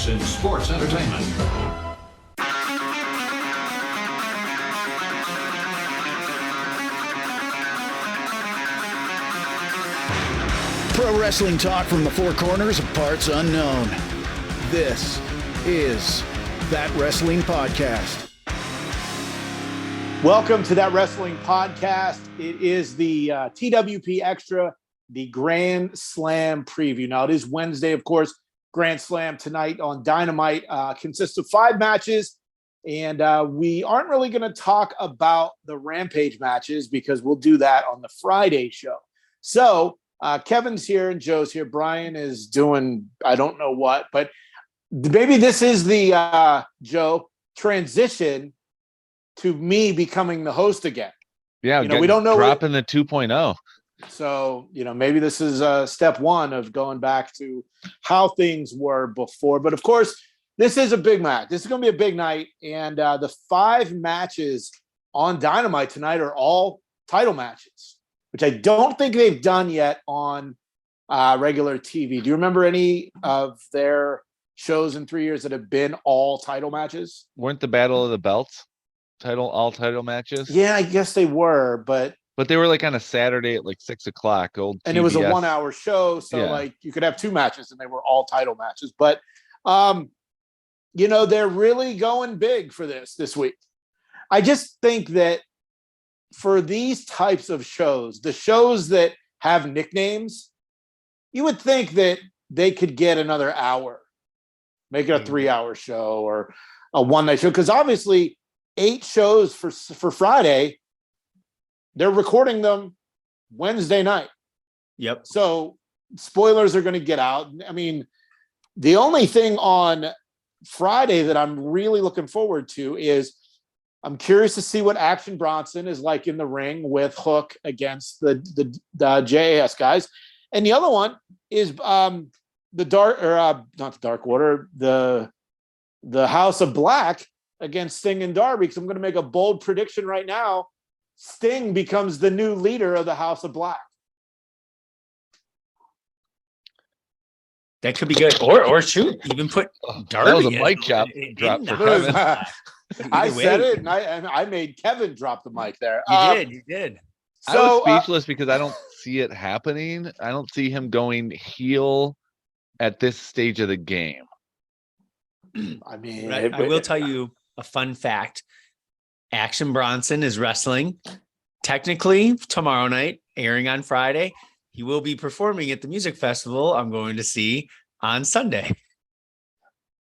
topics in sports entertainment. Pro wrestling talk from the four corners of parts unknown. This is That Wrestling Podcast. Welcome to That Wrestling Podcast. It is the TWP Extra, the Grand Slam preview. Now, it is Wednesday, of course. Grand Slam tonight on Dynamite consists of 5 matches, and we aren't really going to talk about the Rampage matches because we'll do that on the Friday show. So, Kevin's here and Joe's here. Brian is doing I don't know what, but maybe this is the Joe transition to me becoming the host again. Yeah, we don't know dropping the 2.0. So, maybe this is step one of going back to how things were before. But of course, this is a big match. This is going to be a big night. And the 5 matches on Dynamite tonight are all title matches, which I don't think they've done yet on regular TV. Do you remember any of their shows in 3 years that have been all title matches? Weren't the Battle of the Belts all title matches? Yeah, I guess they were, but they were like on a Saturday at like 6 o'clock. And it was a 1-hour show, so like you could have 2 matches and they were all title matches. But they're really going big for this week. I just think that for these types of shows, the shows that have nicknames, you would think that they could get another hour, make it a 3-hour show or a one-night show. Because obviously 8 shows for Friday, they're recording them Wednesday night. Yep. So spoilers are going to get out. I mean, the only thing on Friday that I'm really looking forward to is I'm curious to see what Action Bronson is like in the ring with Hook against the JAS guys. And the other one is not the Dark Order, the House of Black against Sting and Darby, because I'm going to make a bold prediction right now. Sting becomes the new leader of the House of Black. That could be good. Or shoot, even put Darby. That was a mic drop for Kevin. I said it, and I made Kevin drop the mic there. You did. So, I was speechless because I don't see it happening. I don't see him going heel at this stage of the game. I mean, I will tell you a fun fact. Action Bronson is wrestling technically tomorrow night, airing on Friday. He will be performing at the music festival I'm going to see on Sunday.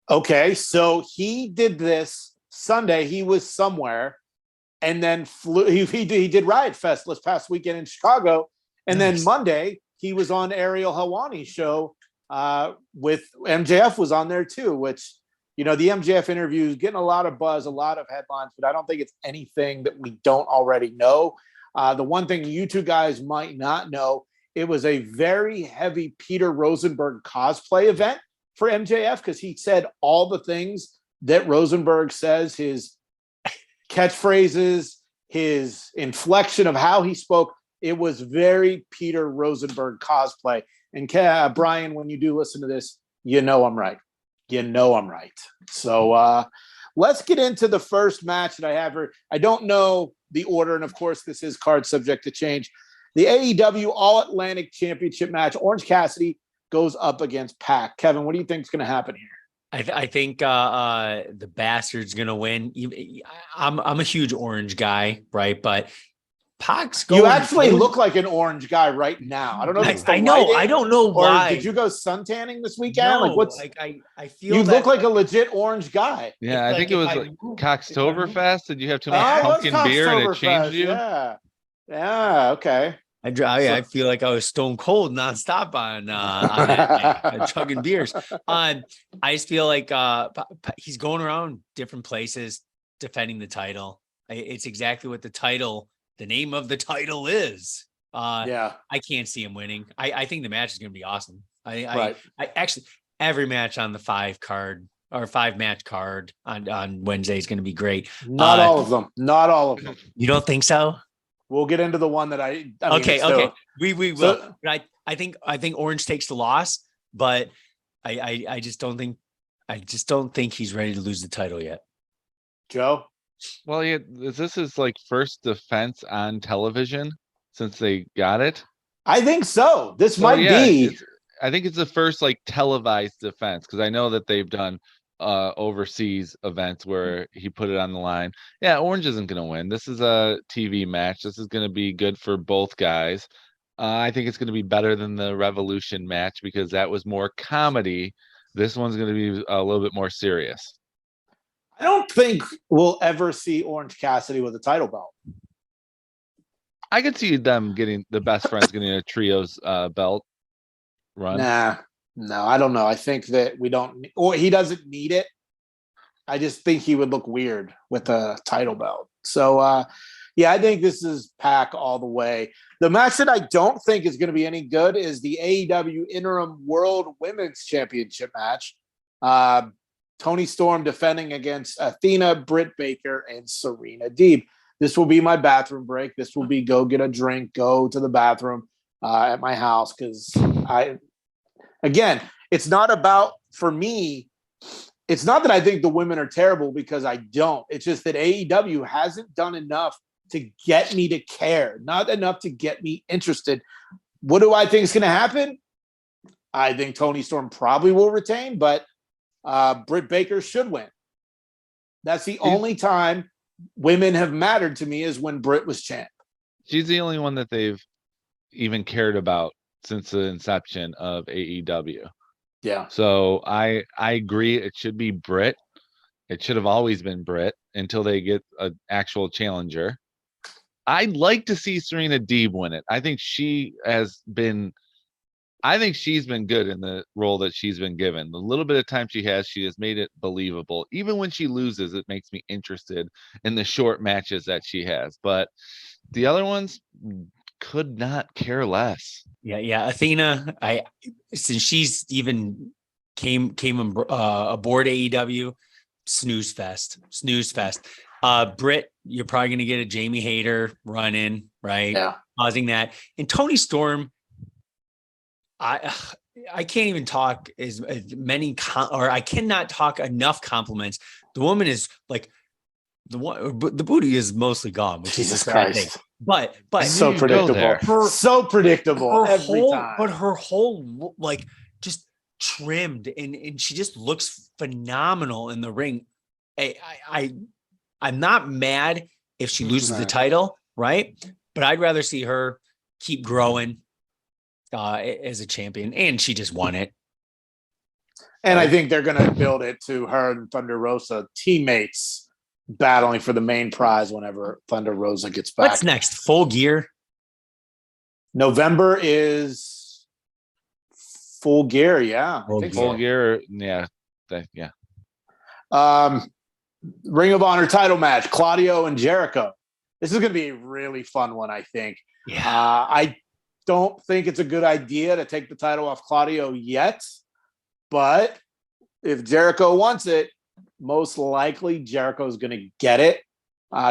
Okay, so he did this Sunday. He was somewhere and then flew. He did Riot Fest this past weekend in Chicago. And Then Monday, he was on Ariel Helwani's show with MJF was on there too, which, the MJF interview is getting a lot of buzz, a lot of headlines, but I don't think it's anything that we don't already know. The one thing you two guys might not know, it was a very heavy Peter Rosenberg cosplay event for MJF because he said all the things that Rosenberg says, his catchphrases, his inflection of how he spoke. It was very Peter Rosenberg cosplay. And Brian, when you do listen to this, I'm right. I'm right. So let's get into the first match that I have here. I don't know the order, and of course, this is card subject to change. The AEW All-Atlantic Championship match. Orange Cassidy goes up against Pac. Kevin, what do you think is going to happen here? I think the Bastard's going to win. I'm a huge Orange guy, right? But Pac's going. You actually look like an orange guy right now. I don't know if it's the I know. lighting, I don't know why. Or did you go suntanning this weekend? No, I feel you look like a legit orange guy. Yeah, I think it was like Cockstoberfest. Did you have too much pumpkin beer and it changed you? Yeah. Okay. I feel like I was stone cold nonstop on that night, chugging beers. I just feel like he's going around different places defending the title. It's exactly what the name of the title is. I can't see him winning. I think the match is going to be awesome. I actually every match on the 5-match card on Wednesday is going to be great. Not all of them. You don't think so? We'll get into the one that I mean, okay. We will. So, I think Orange takes the loss, but I just don't think I just don't think he's ready to lose the title yet. Joe? Well, yeah, this is like first defense on television since they got it. I think so. This So might yeah, be. I think it's the first like televised defense because I know that they've done overseas events where he put it on the line. Yeah, Orange isn't going to win. This is a TV match. This is going to be good for both guys. I think it's going to be better than the Revolution match because that was more comedy. This one's going to be a little bit more serious. I don't think we'll ever see Orange Cassidy with a title belt. I could see them getting the best friends getting a trios belt run. Nah, no, I don't know. I think that we don't, or he doesn't need it. I just think he would look weird with a title belt. So, yeah, I think this is Pac all the way. The match that I don't think is going to be any good is the AEW Interim World Women's Championship match. Toni Storm defending against Athena, Britt Baker, and Serena Deeb. This will be my bathroom break. This will be go get a drink, go to the bathroom at my house because again, it's not about, for me, it's not that I think the women are terrible because I don't. It's just that AEW hasn't done enough to get me to care, not enough to get me interested. What do I think is going to happen? I think Toni Storm probably will retain, but Britt Baker should win. That's the only time women have mattered to me is when Britt was champ. She's the only one that they've even cared about since the inception of AEW. Yeah. So I agree. It should be Britt. It should have always been Britt until they get an actual challenger. I'd like to see Serena Deeb win it. I think she's been good in the role that she's been given. The little bit of time she has made it believable. Even when she loses, it makes me interested in the short matches that she has. But the other ones could not care less. Yeah. Athena, since she's even came aboard AEW, snooze fest. Britt, you're probably going to get a Jamie Hayter run in, right? Yeah. Causing that. And Toni Storm, I can't even talk as many I cannot talk enough compliments. The woman is like the booty is mostly gone, which Jesus is a Christ. thing. But So predictable. So predictable every time. But her whole like just trimmed and she just looks phenomenal in the ring. I'm not mad if she loses the title, right? But I'd rather see her keep growing as a champion, and she just won it. And I think they're going to build it to her and Thunder Rosa teammates battling for the main prize whenever Thunder Rosa gets back. What's next? Full Gear? November is Full Gear, yeah. Full Gear, yeah. Yeah. Ring of Honor title match, Claudio and Jericho. This is going to be a really fun one, I think. Yeah. I don't think it's a good idea to take the title off Claudio yet, but if Jericho wants it, most likely Jericho is going to get it.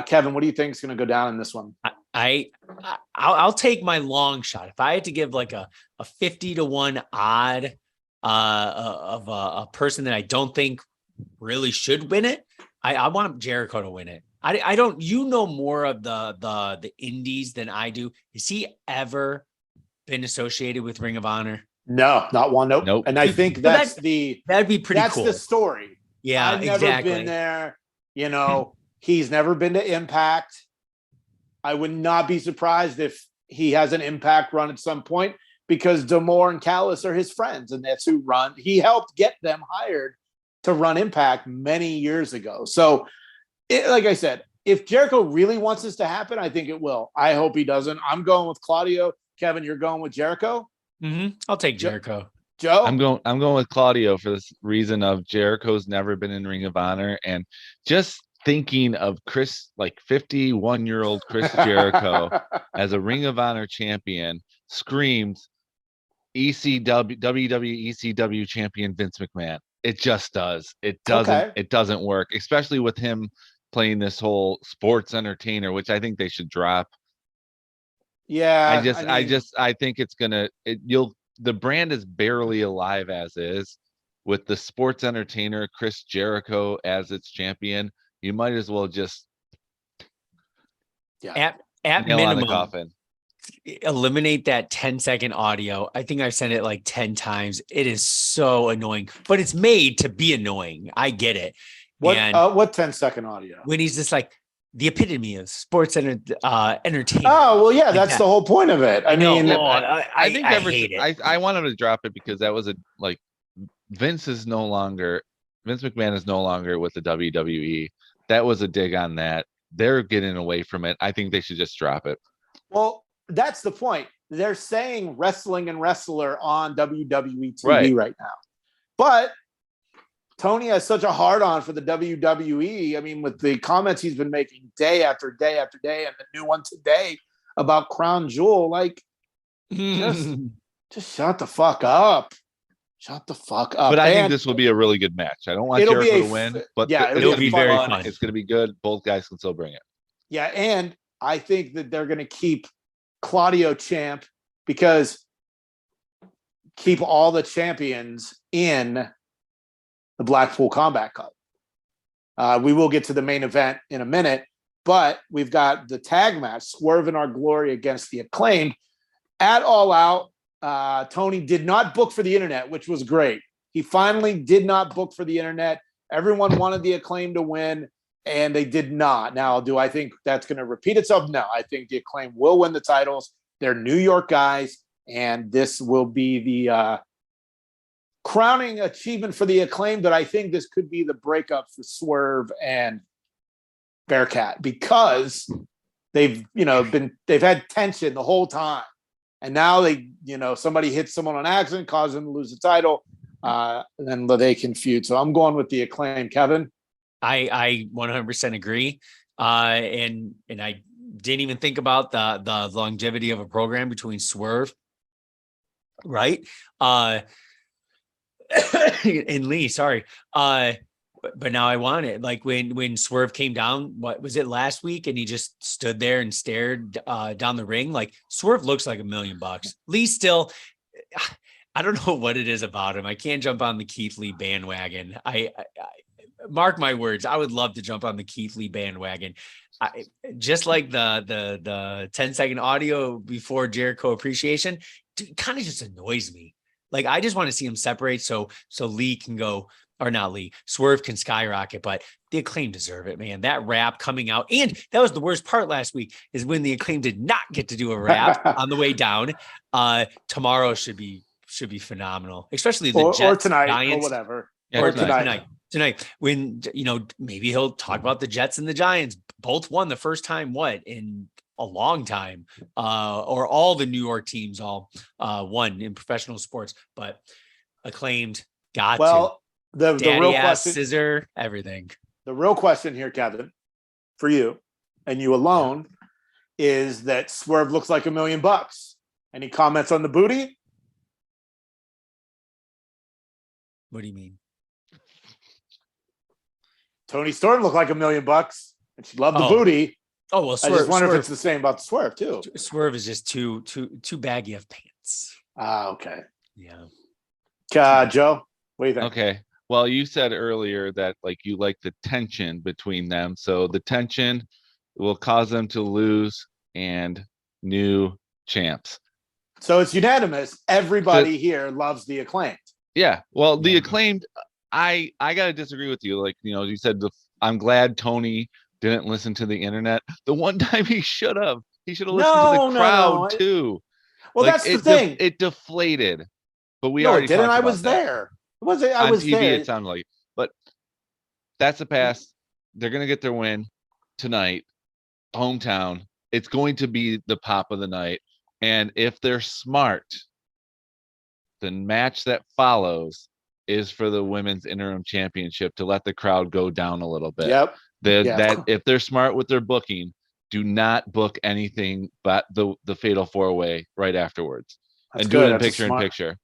Kevin, what do you think is going to go down in this one? I'll take my long shot. If I had to give like a 50-1 odd of a person that I don't think really should win it, I want Jericho to win it. I don't, more of the indies than I do. Has he ever been associated with Ring of Honor? No, not one. Nope. And I think that'd be pretty cool. That's the story. Yeah, I've never been there. He's never been to Impact. I would not be surprised if he has an Impact run at some point because D'Amore and Callis are his friends, and that's who run. He helped get them hired to run Impact many years ago. So, like I said, if Jericho really wants this to happen, I think it will. I hope he doesn't. I'm going with Claudio. Kevin, you're going with Jericho? Mm-hmm. I'll take Jericho. Joe? I'm going with Claudio for this reason of Jericho's never been in Ring of Honor, and just thinking of Chris, like 51-year-old Chris Jericho as a Ring of Honor champion screams WWE ECW champion Vince McMahon. It just does. It doesn't. Okay. It doesn't work, especially with him playing this whole sports entertainer, which I think they should drop. Yeah, I think it's gonna. The brand is barely alive as is, with the sports entertainer Chris Jericho as its champion, you might as well just At nail on the minimum, coffin. eliminate that 10-second audio. I think I've said it like 10 times. It is so annoying, but it's made to be annoying. I get it. What And 10-second audio? when he's just like the epitome of sports entertainment. Oh, well, yeah, Like that's that. the whole point of it. I know. mean, I think I hate it. I want him to drop it because that was Vince McMahon is no longer with the WWE. That was a dig on that. They're getting away from it. I think they should just drop it. well, that's the point. They're saying wrestling and wrestler on WWE TV right now. But Tony has such a hard on for the WWE. I mean, with the comments he's been making day after day after day, and the new one today about Crown Jewel, like, just shut the fuck up. Shut the fuck up. But I think this will be a really good match. I don't want Jericho to win, but it'll be very fun. It's going to be good. Both guys can still bring it. Yeah, and I think that they're going to keep Claudio champ because keep all the champions in the Blackpool Combat Cup. We will get to the main event in a minute, but we've got the tag match, Swerve in Our Glory against the Acclaimed at All Out. Tony did not book for the internet, which was great. He finally did not book for the internet. Everyone wanted the Acclaim to win, and they did not. Now, do I think that's going to repeat itself? No, I think the Acclaim will win the titles. They're New York guys, and this will be the crowning achievement for the Acclaim. But I think this could be the breakup for Swerve and Bearcat because they've had tension the whole time. And now somebody hits someone on accident, causes them to lose the title, and then they can feud. So I'm going with the Acclaim, Kevin. I 100% agree. And I didn't even think about the longevity of a program between Swerve, right? And Lee, sorry. But now I want it. Like when Swerve came down, what was it last week? And he just stood there and stared down the ring. Like Swerve looks like $1 million. Lee still, I don't know what it is about him. I can't jump on the Keith Lee bandwagon. I mark my words. I would love to jump on the Keith Lee bandwagon. Just like the 10-second audio before Jericho appreciation, kind of just annoys me. Like I just want to see him separate so Lee can go. Or not Lee, Swerve can skyrocket, but the Acclaim deserve it, man. That rap coming out. And that was the worst part last week is when the Acclaim did not get to do a rap on the way down. Tomorrow should be phenomenal, especially the Jets, or tonight, Giants, or whatever. Yeah, or tonight, when, maybe he'll talk about the Jets and the Giants. Both won the first time, in a long time, or all the New York teams all won in professional sports, but Acclaimed got to. The real question, scissor, everything. The real question here, Kevin, for you and you alone, is that Swerve looks like $1 million. Any comments on the booty? What do you mean? Tony Storm looked like $1 million, and she loved the booty. Oh well, Swerve, I just wonder if it's the same about the Swerve too. Swerve is just too baggy of pants. Okay. Yeah. Joe, what do you think? Okay. Well, you said earlier that you like the tension between them. So the tension will cause them to lose and new champs. So it's unanimous. Everybody here loves the Acclaimed. Yeah. Well, the Acclaimed, I got to disagree with you. You said, I'm glad Tony didn't listen to the internet. The one time he should have listened to the crowd too. Well, that's the thing. It deflated, but we already didn't. I was that. there. Was it? I was TV, there. It sounded like, but that's the past. They're going to get their win tonight, hometown. It's going to be the pop of the night. And if they're smart, the match that follows is for the women's interim championship to let the crowd go down a little bit. Yep. That if they're smart with their booking, do not book anything but the fatal 4-way right afterwards. That's and good. Do it in picture-in-picture.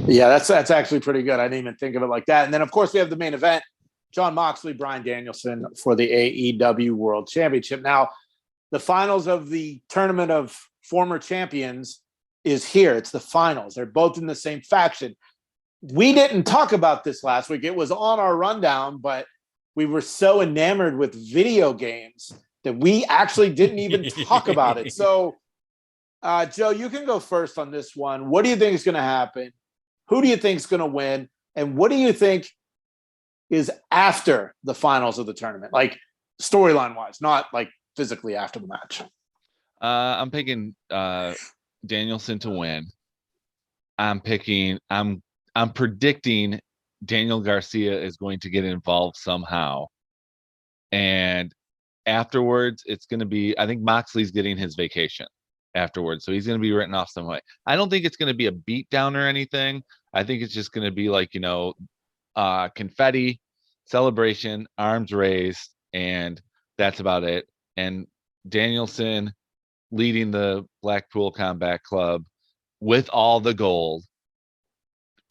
Yeah, that's actually pretty good. I didn't even think of it like that. And then, of course, we have the main event: Jon Moxley, Bryan Danielson for the AEW World Championship. Now, the finals of the tournament of former champions is here. It's the finals. They're both in the same faction. we didn't talk about this last week. It was on our rundown, but we were so enamored with video games that we actually didn't even talk about it. So, Joe, you can go first on this one. What do you think is going to happen? Who do you think is going to win? And what do you think is after the finals of the tournament? Like storyline wise, not like physically after the match. I'm picking Danielson to win. I'm predicting Daniel Garcia is going to get involved somehow. And afterwards, it's going to be, I think Moxley's getting his vacation afterwards. So he's going to be written off some way. I don't think it's going to be a beatdown or anything. I think it's just going to be like, confetti, celebration, arms raised, and that's about it. And Danielson leading the Blackpool Combat Club with all the gold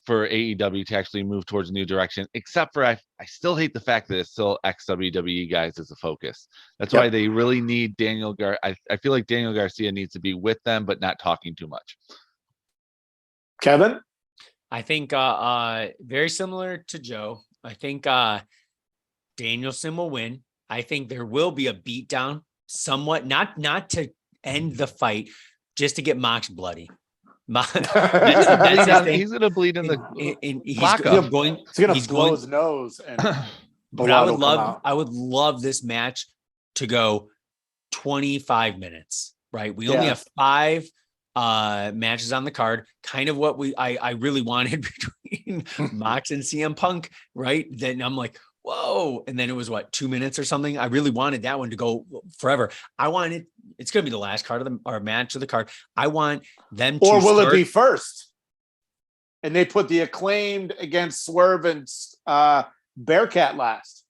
for AEW to actually move towards a new direction, except for I still hate the fact that it's still ex-WWE guys as a focus. That's why they really need I feel like Daniel Garcia needs to be with them, but not talking too much. Kevin? I think very similar to Joe. I think Danielson will win. I think there will be a beatdown somewhat, not to end the fight, just to get Mox bloody. He's gonna bleed in the he's going to blow his nose and but I would love this match to go 25 minutes, right? We only have 5 matches on the card, kind of what I really wanted between Mox and CM Punk, right? Then I'm like, whoa. And then it was 2 minutes or something. I really wanted that one to go forever. It's going to be the last card of our match of the card. I want them to. Or will it be first? And they put the Acclaimed against Swerve and Bearcat last.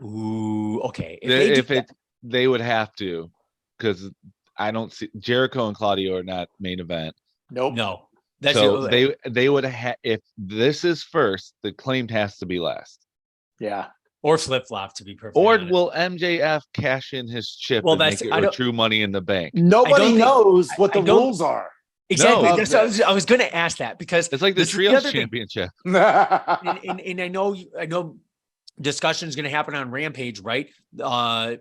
Ooh, okay. They would have to, because I don't see Jericho and Claudio are not main event. Nope. No. So they would have, if this is first, the Acclaimed has to be last. Yeah. Or flip-flop, to be perfectly honest. Will MJF cash in his chip and make it true money in the bank? Nobody knows what the rules are. Exactly. I was going to ask that, because it's like the Trios Championship. and I know discussion is going to happen on Rampage, right? The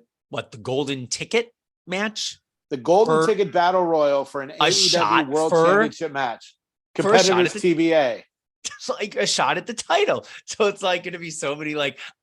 golden ticket match? The golden ticket battle royal for an AEW World Championship match. Competitive TBA. It's like a shot at the title. So it's like going to be so many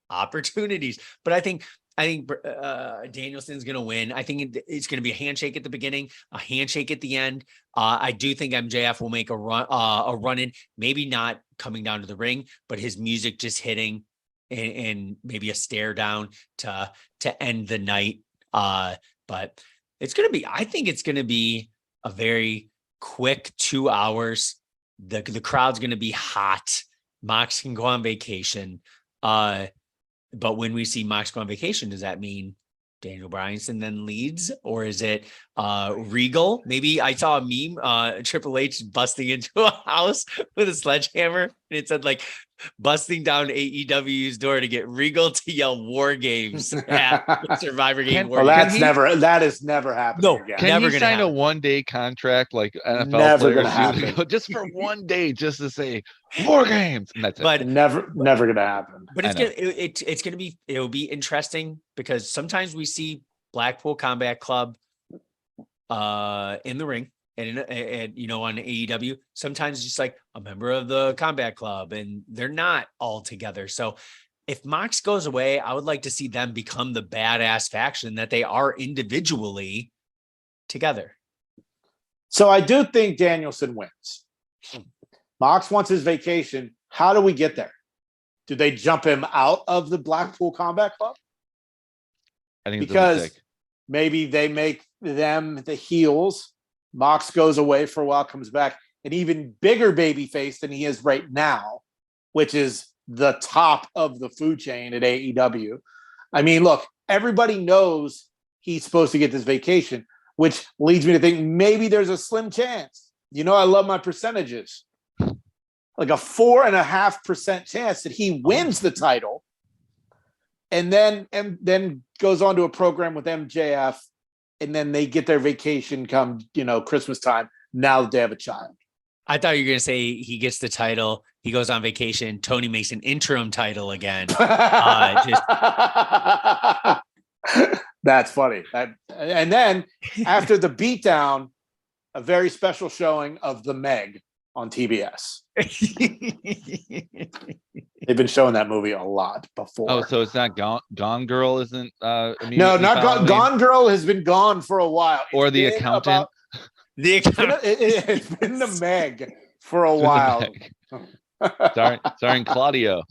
opportunities. But I think Danielson's going to win. I think it's going to be a handshake at the beginning, a handshake at the end. I do think MJF will make a run in, maybe not coming down to the ring, but his music just hitting and maybe a stare down to end the night. But I think it's going to be a very quick 2 hours. The crowd's going to be hot. Mox can go on vacation. But when we see Mox go on vacation, does that mean Daniel Bryanson then leads, or is it Regal? Maybe I saw a meme, Triple H busting into a house with a sledgehammer, and it said busting down AEW's door to get Regal to yell War Games at Survivor Game. That is never happening. No, again. Can he sign a 1-day contract like NFL never players gonna happen. Just for 1 day, just to say War Games? And that's it. But never gonna happen. But it'll be interesting, because sometimes we see Blackpool Combat Club in the ring. And on AEW, sometimes just like a member of the Combat Club, and they're not all together. So if Mox goes away, I would like to see them become the badass faction that they are individually together. So I do think Danielson wins. Mox wants his vacation. How do we get there? Do they jump him out of the Blackpool Combat Club? I think because maybe they make them the heels. Mox goes away for a while, comes back, an even bigger baby face than he is right now, which is the top of the food chain at AEW. I mean, look, everybody knows he's supposed to get this vacation, which leads me to think maybe there's a slim chance. I love my percentages. Like a 4.5% chance that he wins the title and then goes on to a program with MJF. And then they get their vacation come, Christmas time, now that they have a child. I thought you were going to say he gets the title. He goes on vacation. Tony makes an interim title again. That's funny. And then after the beatdown, a very special showing of The Meg on TBS. They've been showing that movie a lot before. Oh, so it's not Gone Girl isn't no, not following? Gone Girl has been gone for a while. Or The Accountant. It's been The Meg for a while. Starring Claudio.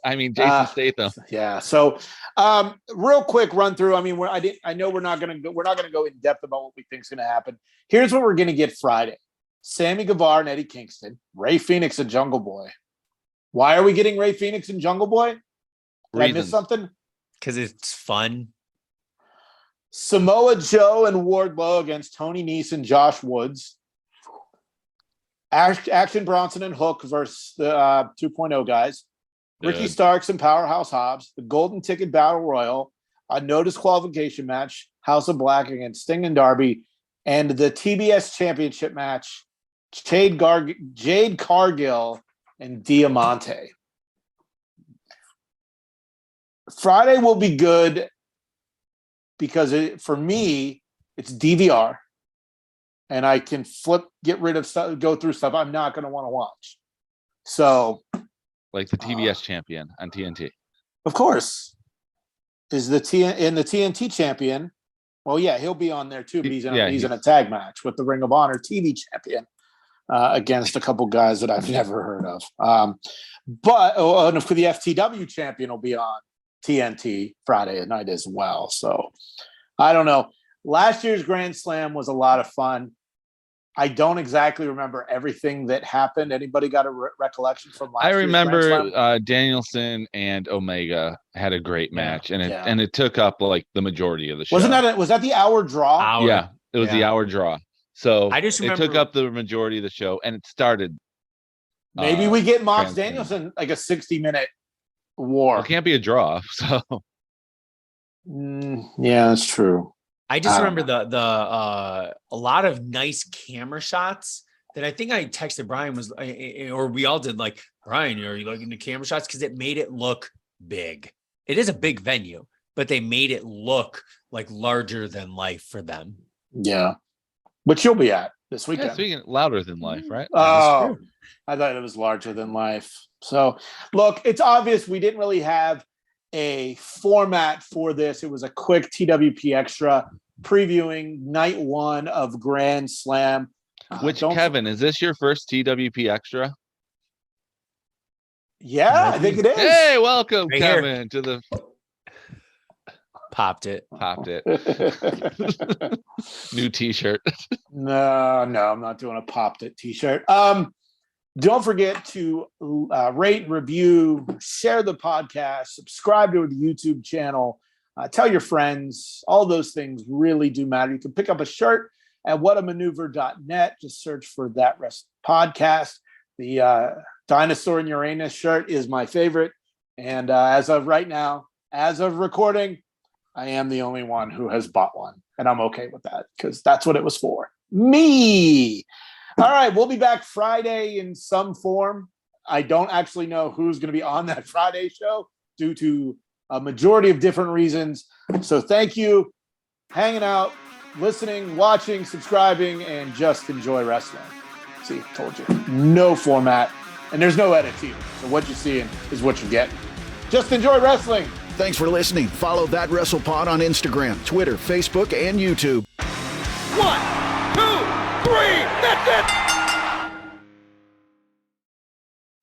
I mean Jason Statham. Yeah. So, real quick run through. I mean, I know we're not going to go in depth about what we think is going to happen. Here's what we're going to get Friday: Sammy Guevara and Eddie Kingston, Ray Phoenix and Jungle Boy. Why are we getting Ray Phoenix and Jungle Boy? Did I miss something? Because it's fun. Samoa Joe and Wardlow against Tony Nese and Josh Woods. Action Bronson and Hook versus the 2.0 guys. Ricky Starks and Powerhouse Hobbs. The Golden Ticket Battle Royal. A no disqualification match. House of Black against Sting and Darby. And the TBS Championship match. Jade Cargill and Diamante. Friday will be good because for me, it's DVR. And I can get rid of stuff, go through stuff I'm not going to want to watch. So, like the TBS champion on TNT, of course, is the TNT champion. Well, yeah, he'll be on there too. But he's in a tag match with the Ring of Honor TV champion against a couple guys that I've never heard of. And for the FTW champion will be on TNT Friday night as well. So, I don't know. Last year's Grand Slam was a lot of fun. I don't exactly remember everything that happened. Anybody got a recollection from last year's Grand Slam? I remember Danielson and Omega had a great match, and it took up like the majority of the show. Was that the hour draw? Yeah, it was the hour draw. So I just remember, it took up the majority of the show, and it started. Maybe we get Mox Danielson like a 60-minute war. It can't be a draw. So yeah, that's true. I just remember a lot of nice camera shots that I think I texted Brian or we all did, like, Brian, are you looking at camera shots? Because it made it look big. It is a big venue, but they made it look like larger than life for them. Yeah. Which you'll be at this weekend. Yeah, speaking louder than life, right? Oh, I thought it was larger than life. So look, it's obvious we didn't really have a format for this. It was a quick TWP extra previewing night one of Grand Slam. Which, Kevin, is this your first TWP extra? Yeah, I think it is. Hey, welcome, right Kevin, here. to the Popped it. New t-shirt. No, I'm not doing a popped it t-shirt. Don't forget to rate, review, share the podcast, subscribe to the YouTube channel, tell your friends. All those things really do matter. You can pick up a shirt at whatamaneuver.net. Just search for That Wrestling Podcast. The Dinosaur and Uranus shirt is my favorite. And as of right now, as of recording, I am the only one who has bought one. And I'm okay with that because that's what it was for. Me. All right, we'll be back Friday in some form. I don't actually know who's going to be on that Friday show due to a majority of different reasons. So thank you, hanging out, listening, watching, subscribing, and just enjoy wrestling. See, told you. No format, and there's no edit either. So what you're seeing is what you're getting. Just enjoy wrestling. Thanks for listening. Follow That WrestlePod on Instagram, Twitter, Facebook, and YouTube. 1, 2, 3, that's it!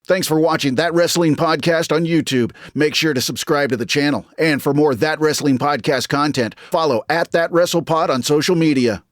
Thanks for watching That Wrestling Podcast on YouTube. Make sure to subscribe to the channel. And for more That Wrestling Podcast content, follow @ThatWrestlePod on social media.